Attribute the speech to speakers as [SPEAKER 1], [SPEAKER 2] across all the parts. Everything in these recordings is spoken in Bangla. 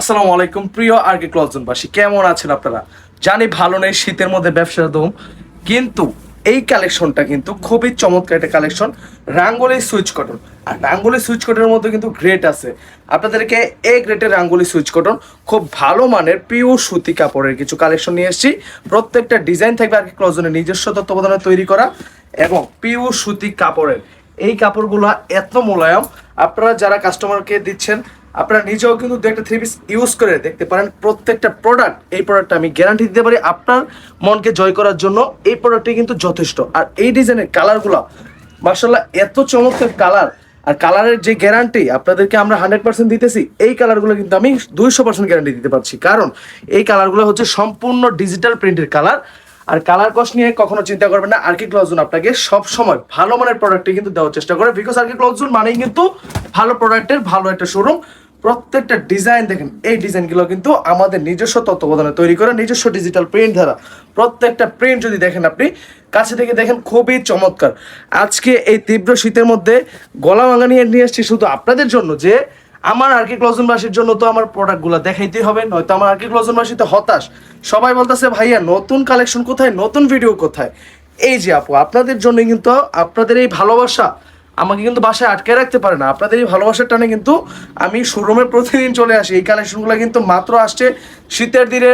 [SPEAKER 1] আসসালামু আলাইকুম প্রিয় আরকে ক্লথজোনবাসী, কেমন আছেন আপনারা? জানি ভালো নেই, শীতের মধ্যে ব্যবসার দম, কিন্তু এই কালেকশনটা কিন্তু খুবই চমৎকার একটা কালেকশন। রাঙ্গুলি সুইচ কটন, আর রাঙ্গুলি সুইচ কটনের মধ্যে কিন্তু গ্রেড আছে। আপনাদেরকে এ গ্রেডের রাঙ্গুলি সুইচ কটন খুব ভালো মানের পিওর সুতি কাপড়ের কিছু কালেকশন নিয়ে এসেছি। প্রত্যেকটা ডিজাইন থাকবে আরকে ক্লথজোনের নিজস্ব তত্ত্বাবধানে তৈরি করা এবং পিওর সুতি কাপড়ের। এই কাপড়গুলো এত মোলায়েম, আপনারা যারা কাস্টমারকে দিচ্ছেন আপনারা নিজেও কিন্তু একটা থ্রি পিস ইউজ করে দেখতে পারেন। প্রত্যেকটা প্রোডাক্ট, এই প্রোডাক্টটা আমি গ্যারান্টি দিতে পারি আপনার মনকে জয় করার জন্য এই প্রোডাক্টটি কিন্তু যথেষ্ট। আর এই ডিজাইনের কালারগুলো মার্শাল্লাহ এত চমৎকার কালার, আর কালারের যে গ্যারান্টি আপনাদেরকে আমরা 100% দিতেছি, এই কালারগুলো কিন্তু আমি 200% গ্যারান্টি দিতে পারছি। কারণ এই কালারগুলো হচ্ছে সম্পূর্ণ ডিজিটাল প্রিন্টের কালার। আর কালার কস্ট নিয়ে কখনো চিন্তা করবেন না, আরকে ক্লথজোন আপনাকে সব সময় ভালো মানের প্রোডাক্টই কিন্তু দেওয়ার চেষ্টা করে, বিকজ আরকে ক্লথজোন মানেই কিন্তু ভালো প্রোডাক্টের ভালো একটা শোরুম। প্রত্যেকটা ডিজাইন দেখেন, এই ডিজাইনগুলো কিন্তু আমাদের নিজস্ব তত্ত্বাবধানে তৈরি করে, নিজস্ব ডিজিটাল প্রিন্ট দ্বারা। প্রত্যেকটা প্রিন্ট যদি দেখেন, আপনি কাছে থেকে দেখেন, খুবই চমৎকার। আজকে এই তীব্র শীতের মধ্যে গলা ভাঙা নিয়ে এসেছি শুধু আপনাদের জন্য, যে আমার আরকে ক্লথজোনবাসীর জন্য তো আমার প্রোডাক্টগুলো দেখাইতেই হবে, নয়তো আমার আরকে ক্লথজোনবাসী তো হতাশ। সবাই বলতেছে ভাইয়া নতুন কালেকশন কোথায়, নতুন ভিডিও কোথায়? এই যে আপু, আপনাদের জন্য কিন্তু আপনাদের এই ভালোবাসা আমাকে কিন্তু বাসায় আটকে রাখতে পারে না। আপনাদের এই ভালোবাসার টানে কিন্তু আমি শোরুমে প্রতিদিন চলে আসি। এই কালেকশনগুলো কিন্তু মাত্র আসছে শীতের দিনে,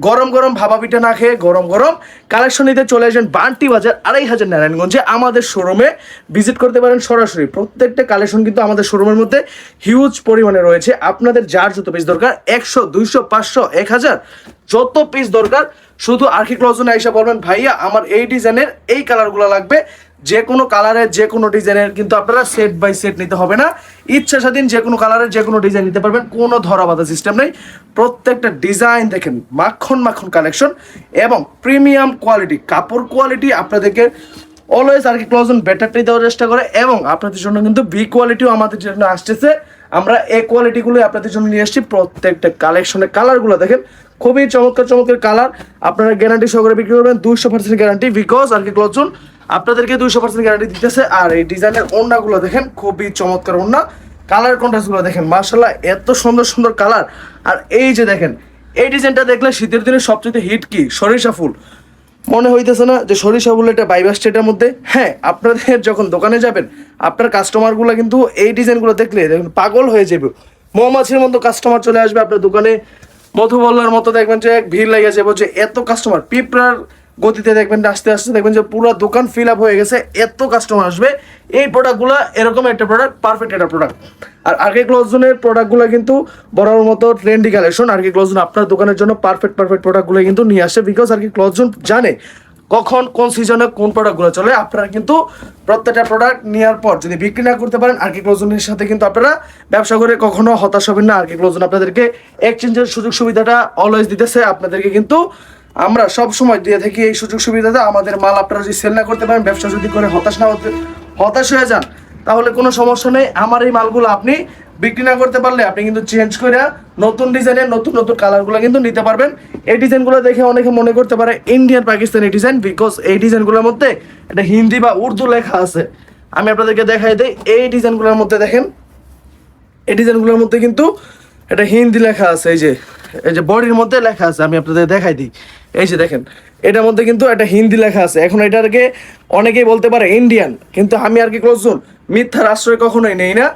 [SPEAKER 1] গরম গরম ভাবা পিঠা না খেয়ে গরম গরম কালেকশন নিতে চলে আসবেন বান্টি বাজার 2500 নারায়ণগঞ্জে। আমাদের শোরুমে ভিজিট করতে পারেন সরাসরি। প্রত্যেকটা কালেকশন কিন্তু আমাদের শোরুমের মধ্যে হিউজ পরিমাণে রয়েছে। আপনাদের যার যত পিস দরকার, 100, 200, 500, 1000 যত পিস দরকার, শুধু আরকে ক্লথজোনে এসে বলবেন ভাইয়া আমার এই ডিজাইনের এই কালারগুলো লাগবে। যে কোনো কালারের যে কোনো ডিজাইনের কিন্তু আপনারা সেট বাই সেট নিতে হবে না, ইচ্ছা স্বাধীন যে কোনো কালারের যে কোনো ডিজাইন নিতে পারবেন, কোনো ধরা বাঁধা সিস্টেম নেই। প্রত্যেকটা ডিজাইন দেখেন, মাখন মাখন কালেকশন এবং প্রিমিয়াম কোয়ালিটি কাপড় কোয়ালিটি আপনাদেরকে অলওয়েজ আরকে ক্লথজোন বেটারটাই দেওয়ার চেষ্টা করে। এবং আপনাদের জন্য কিন্তু বি কোয়ালিটিও আমাদের জন্য আসতেছে, আমরা এ কোয়ালিটিগুলো আপনাদের জন্য নিয়ে এসেছি। প্রত্যেকটা কালেকশনের কালারগুলো দেখেন, খুবই চমৎকার চমৎকার কালার। আপনারা গ্যারান্টি সহকারে বিক্রি করবেন, 200% গ্যারান্টি, বিকজ আরকে ক্লথজোন আপনাদেরকে 200% গ্যারান্টি দিতেছে। আর এই ডিজাইনের ওড়নাগুলো দেখেন, খুবই চমৎকার ওড়না। কালার কন্ট্রাস্টগুলো দেখেন, মার্শাল্লাহ এত সুন্দর সুন্দর কালার। আর এই যে দেখেন, এই ডিজাইনটা দেখলে শীতের দিনে সবচেয়ে হিট কি, সরিষা ফুল। মনে হইতেছে না যে সরিষা ফুল এটা বাইবাস এটার মধ্যে? হ্যাঁ, আপনাদের যখন দোকানে যাবেন আপনার কাস্টমারগুলো কিন্তু এই ডিজাইনগুলো দেখলে দেখুন পাগল হয়ে যাবে, মৌমাছির মতো কাস্টমার চলে আসবে আপনার দোকানে। মধুবল্লার মতো দেখবেন যে এক ভিড় লেগে যাবে, যে এত কাস্টমার, পিঁপড়ার গতিতে দেখবেন আস্তে আস্তে দেখবেন যে পুরো দোকান ফিল আপ হয়ে গেছে, এত কাস্টমার আসবে। এই প্রোডাক্টগুলো এরকম একটা প্রোডাক্ট, পারফেক্ট একটা প্রোডাক্ট। আর আরকে ক্লথজোনের প্রোডাক্টগুলো কিন্তু বড়ার মতো ট্রেন্ডি কালেকশন। আরকে ক্লথজোন আপনার দোকানের জন্য পারফেক্ট প্রোডাক্টগুলো কিন্তু নিয়ে আসে, বিকজ আরকে ক্লথজোন জানে কখন কোন সিজনে কোন প্রোডাক্টগুলো চলে। আপনারা কিন্তু প্রত্যেকটা প্রোডাক্ট নেওয়ার পর যদি বিক্রি না করতে পারেন, আরকে ক্লথজোনের সাথে কিন্তু আপনারা ব্যবসা করে কখনো হতাশ হবেন না। আরকে ক্লথজোন আপনাদেরকে এক্সচেঞ্জের সুযোগ সুবিধাটা অলওয়েজ দিতেছে। আপনাদেরকে কিন্তু আমরা সব সময় দিয়ে থাকি এই সুযোগ সুবিধাটা। আমাদের মাল আপনারা যদি সেল না করতে পারেন, ব্যবসা যদি করে হতাশ হয়ে যান, তাহলে কোনো সমস্যা নেই। আমার এই মালগুলো আপনি বিক্রি না করতে পারলে আপনি কিন্তু চেঞ্জ করে নতুন ডিজাইনের নতুন নতুন কালারগুলো কিন্তু নিতে পারবেন। এই ডিজাইনগুলো দেখে অনেকে মনে করতে পারে ইন্ডিয়ান পাকিস্তানি ডিজাইন, বিকজ এই ডিজাইনগুলোর মধ্যে একটা হিন্দি বা উর্দু লেখা আছে। আমি আপনাদেরকে দেখাই দিই, এই ডিজাইনগুলোর মধ্যে দেখেন, এই ডিজাইনগুলোর মধ্যে কিন্তু এটা হিন্দি লেখা আছে। এই যে বডির মধ্যে লেখা আছে, আমি আপনাদের দেখাই দিই। এই যে দেখেন, এটার মধ্যে কিন্তু একটা হিন্দি লেখা আছে। এখন এটাকে অনেকেই বলতে পারে ইন্ডিয়ান, কিন্তু আমি আরকে ক্লথজোন মিথ্যার আশ্রয় কখনোই নেই না।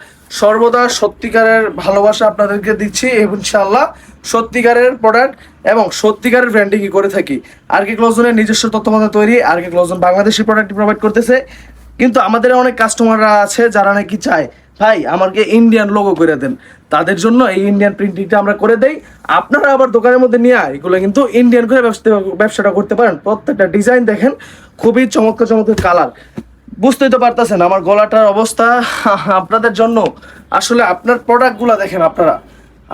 [SPEAKER 1] সর্বদা সত্যিকারের ভালোবাসা আপনাদেরকে দিচ্ছি, ইনশাআল্লাহ সত্যিকারের প্রোডাক্ট এবং সত্যিকারের ব্র্যান্ডিংই করে থাকি। আরকে ক্লথজোনের নিজস্ব তত্ত্বাবধানে তৈরি। আরকে ক্লথজোন বাংলাদেশি প্রোডাক্ট প্রোভাইড করতেছে, কিন্তু আমাদের অনেক কাস্টমাররা আছে যারা নাকি চায় ভাই আমাকে ইন্ডিয়ান লোগো করে দেন, তাদের জন্য এই ইন্ডিয়ান প্রিন্টিংটা আমরা করে দেই। আপনারা আবার দোকানের মধ্যে নিয়ে এগুলো কিন্তু ইন্ডিয়ান করে ব্যবসাটা করতে পারেন। প্রত্যেকটা ডিজাইন দেখেন, খুবই চমৎকার চমৎকার কালার। বুঝতেই তো পারতেছেন আমার গলাটার অবস্থা আপনাদের জন্য। আসলে আপনার প্রোডাক্টগুলো দেখেন, আপনারা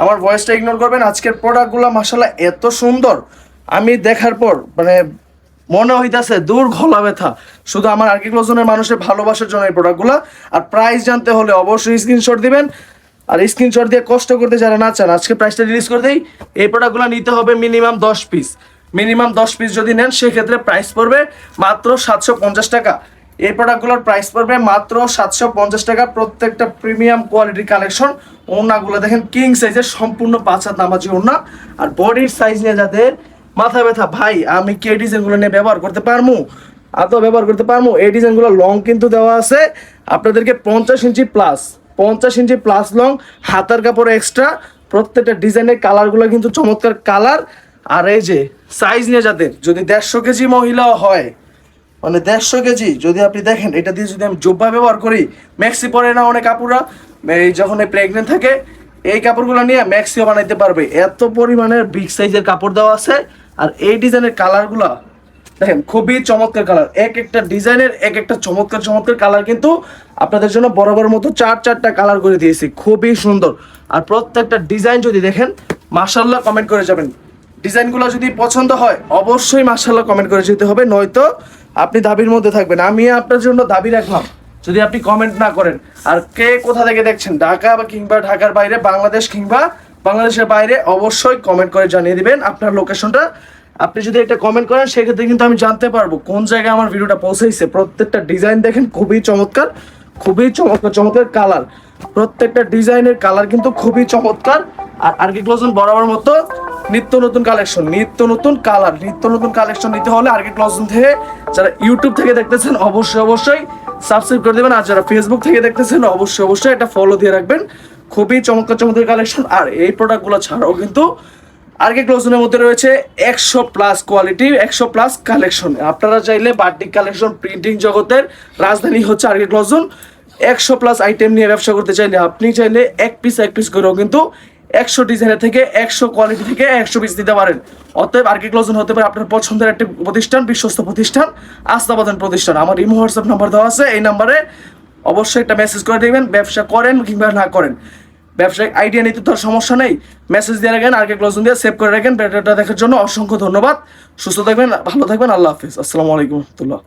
[SPEAKER 1] আমার ভয়েসটা ইগনোর করবেন। আজকের প্রোডাক্টগুলো মাশাআল্লাহ এত সুন্দর, আমি দেখার পর মানে মনে হইতাছে দূর গলা ব্যথা। শুধু আমার আরকে ক্লথজোনের মানুষের ভালোবাসার জন্য এই প্রোডাক্টগুলো। আর প্রাইস জানতে হলে অবশ্যই স্ক্রিনশট দিবেন। আর স্ক্রিনশট দিয়ে কষ্ট করতে যারা না চান, আজকে প্রাইসটা রিলিজ করে দেই। এই প্রোডাক্টগুলো নিতে হবে মিনিমাম 10 পিস। মিনিমাম 10 পিস যদি নেন সেক্ষেত্রে প্রাইস পড়বে মাত্র 750 টাকা। এই প্রোডাক্টগুলোর প্রাইস পড়বে মাত্র 750 টাকা। প্রত্যেকটা প্রিমিয়াম কোয়ালিটির কালেকশন। ওড়নাগুলো দেখেন কিং সাইজের, সম্পূর্ণ 5 হাত নামাজি ওড়না। আর বডির সাইজ নিয়ে যাদের মাথা ব্যথা, ভাই আমি কি এই ডিজাইনগুলো নিয়ে ব্যবহার করতে পারবো, ব্যবহার করতে পারবো, এই ডিজাইনগুলো লং কিন্তু দেওয়া আছে আপনাদেরকে 50 ইঞ্চি প্লাস, 50 ইঞ্চি প্লাস লং, হাতার কাপড় এক্সট্রা। প্রত্যেকটা ডিজাইনের কালারগুলো কিন্তু চমৎকার কালার। আর এই যে সাইজ নিয়ে যাদের যদি 150 কেজি মহিলাও হয়, মানে 150 কেজি যদি আপনি দেখেন, এটা দিয়ে যদি আমি জোব্বা ব্যবহার করি, ম্যাক্সি পরে না অনেক কাপড়রা, এই যখন প্রেগনেন্ট থাকে এই কাপড়গুলো নিয়ে ম্যাক্সিও বানাইতে পারবে, এত পরিমাণের বিগ সাইজের কাপড় দেওয়া আছে। আর এই ডিজাইনের কালারগুলো দেখেন খুবই চমৎকার কালার, এক একটা ডিজাইনের এক একটা চমৎকার চমৎকার কালার, কিন্তু আপনাদের জন্য বরাবর মতো 4-4টা কালার করে দিয়েছি, খুবই সুন্দর। আর প্রত্যেকটা ডিজাইন যদি দেখেন মাশাআল্লাহ কমেন্ট করে যাবেন। ডিজাইনগুলো যদি পছন্দ হয় অবশ্যই মাশাআল্লাহ কমেন্ট করে যেতে হবে, নয়তো আপনি দাবির মধ্যে থাকবেন। আমি আপনার জন্য দাবি রাখলাম যদি আপনি কমেন্ট না করেন। আর কে কোথা থেকে দেখছেন, ঢাকা বা কিংবা ঢাকার বাইরে, বাংলাদেশ কিংবা বাংলাদেশের বাইরে, অবশ্যই কমেন্ট করে জানিয়ে দিবেন আপনার লোকেশনটা। আপনি যদি একটা কমেন্ট করেন সেক্ষেত্রে কিন্তু আমি জানতে পারবো কোন জায়গায় আমার ভিডিওটা পৌঁছাইছে। প্রত্যেকটা ডিজাইন দেখেন খুবই চমৎকার, খুবই চমৎকার চমৎকার কালার। প্রত্যেকটা ডিজাইনের কালার কিন্তু খুবই চমৎকার। আর আরকে ক্লোজন বরাবর মতো নিত্য নতুন কালেকশন, নিত্য নতুন কালার, নিত্য নতুন কালেকশন নিতে হলে আরকে ক্লোজন থেকে যারা ইউটিউব থেকে দেখতেছেন অবশ্যই অবশ্যই সাবস্ক্রাইব করে দেবেন। আর যারা ফেসবুক থেকে দেখতেছেন অবশ্যই অবশ্যই এটা ফলো দিয়ে রাখবেন। খুবই চমৎকার চমৎকার কালেকশন। আর এই প্রোডাক্টগুলো ছাড়াও কিন্তু আরকে ক্লোজনের মধ্যে রয়েছে 100+ কোয়ালিটি, 100+ কালেকশন। আপনারা চাইলে বাটিক কালেকশন প্রিন্টিং জগতের রাজধানী হচ্ছে আরকে ক্লোজন। 100+ আইটেম নিয়ে ব্যবসা করতে চাইলে আপনি চাইলে এক পিস করেও কিন্তু 100 ডিজাইনের থেকে 100 কোয়ালিটি থেকে 100 পিস দিতে পারেন। অতএব আরকে ক্লোজন হতে পারে আপনার পছন্দের একটি প্রতিষ্ঠান, বিশ্বস্ত প্রতিষ্ঠান, আস্থাবাদন প্রতিষ্ঠান। আমার ইমো হোয়াটসঅ্যাপ নাম্বার দেওয়া আছে, এই নাম্বারে অবশ্যই একটা মেসেজ করে দেবেন। ব্যবসা করেন কিংবা না করেন, ব্যবসায়িক আইডিয়া নিতে তো সমস্যা নেই, মেসেজ দিয়ে রাখেন, আরকে ক্লোজন দিয়ে সেভ করে রাখেন। ভিডিওটা দেখার জন্য অসংখ্য ধন্যবাদ। সুস্থ থাকবেন, ভালো থাকবেন, আল্লাহ হাফিজ, আসসালামু আলাইকুম রহমতুল্লাহ।